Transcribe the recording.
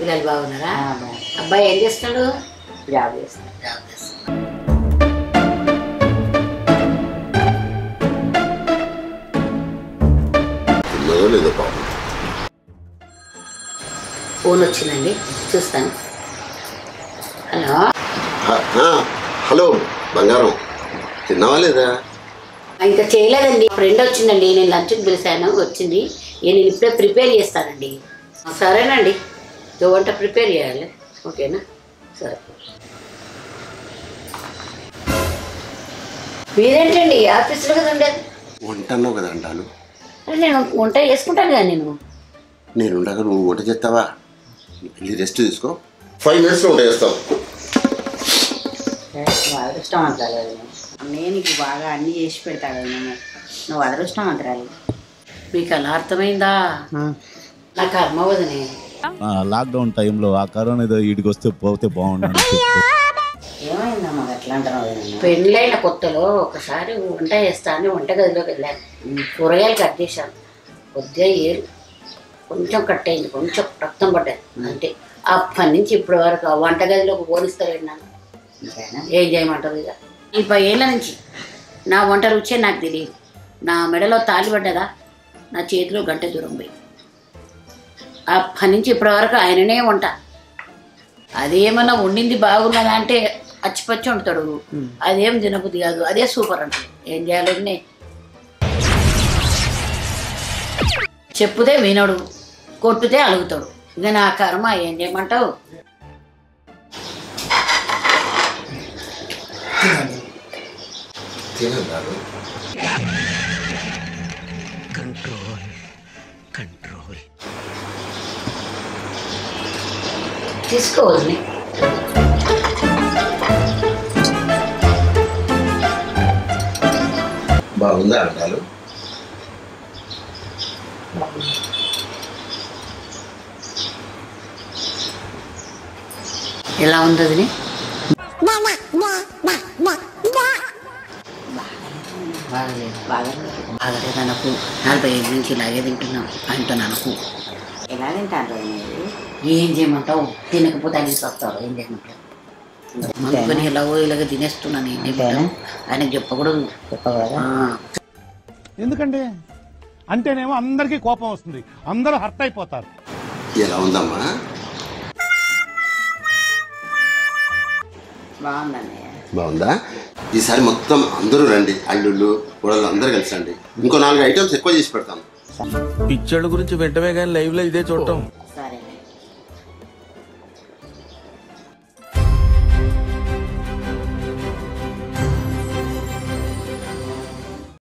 పిల్లలు బాగున్నారా? అబ్బాయి ఏం చేస్తాడు? జాబ్ చేస్తాడు. ఫోన్ వచ్చిందండి, చూస్తాను. హలో హలో బంగారం, తిన్నావా లేదా? ఇంకా చేయలేదండి. ఫ్రెండ్ వచ్చిందండి, నేను లంచ్కి పిలిచాను, వచ్చింది. నేను ఇప్పుడే ప్రిపేర్ చేస్తానండి. సరేనండి, వంట ప్రిపేర్ చేయాలి. ఓకేనా? సరే. మీరేంటండి ఆఫీసులో కదా ఉండేది? వంట అన్నావు కదా అంటాను. నేను వంట చేసుకుంటాను కదా. నేను ఉండగా నువ్వు వంట చేస్తావా? వెళ్ళి రెస్ట్ తీసుకో, 5 minutes వంట చేస్తావు. అదృష్టవంతరాలు. నేను నీకు బాగా అన్నీ చేసి పెడతాడు. నువ్వు అదృష్టవంతరాలు. మీకు అలా అర్థమైందా? నా కర్మ వదినే. లాక్డౌన్ టైంలో ఆ కరోనా ఏదో వీడికి వస్తే పోతే బాగుండు. ఏమైందమ్మా అట్లా అంటారు? పెళ్ళైన కొత్తలో ఒకసారి వంట చేస్తాను, వంటగదిలోకి వెళ్ళాను. కూరగాయలు కట్ చేశాను, కొద్దిగా ఏరు కొంచెం కట్ అయింది, కొంచెం రక్తం పడ్డది. అంటే అప్పటి నుంచి ఇప్పటి వరకు ఆ వంటగదిలోకి పోనిస్తలేడు నన్ను. ఏం చేయమంటారు? ఇక 30 ఏళ్ళ నుంచి నా వంట రుచే నాకు తెలియదు. నా మెడలో తాళి పడ్డదా, నా చేతిలో గంట దూరం పోయి. అప్పటి నుంచి ఇప్పటి వరకు ఆయననే వంట. అదేమన్నా వండింది బాగున్నదా అంటే అచ్చిపచ్చి వండుతాడు. అదేం తినబుద్ధి కాదు, అదే సూపర్ అంటాడు. ఏం చేయాలి? చెప్పుతే వినడు, కొట్టుతే అలుగుతాడు. ఇక నా కర్మ, ఏం చేయమంటావు? తీసుకోవాలి. బాగుందా అంటారు? ఎలా ఉంది అది? బాగలేదు అనకు. 40 ఏళ్ళ నుంచి ఇలాగే తింటున్నాం అంటాను అనకు. ఎలా తింటారు? ఏం చేయమంటావు? తినకపోతే ఆయన వస్తావు. ఏం చేయమంటావు? అందుకని ఎలాగో ఇలాగ తినేస్తున్నాను. ఏం చేయమంటావు? ఆయనకు చెప్పకూడదు. ఎందుకంటే అంటేనేమో అందరికీ కోపం వస్తుంది, అందరూ హర్ట్ అయిపోతారు. ఎలా ఉందమ్మా? బాగుందండి. బాగుందా? ఈసారి మొత్తం అందరూ రండి, అల్లుళ్ళు కోడళ్ళు అందరూ కలిసి రండి. ఇంకో 4 ఐటమ్స్ ఎక్కువ చేసి పెడతాను. పిక్చర్ల గురించి వెంటనే కానీ లైవ్ లో ఇదే చూడటం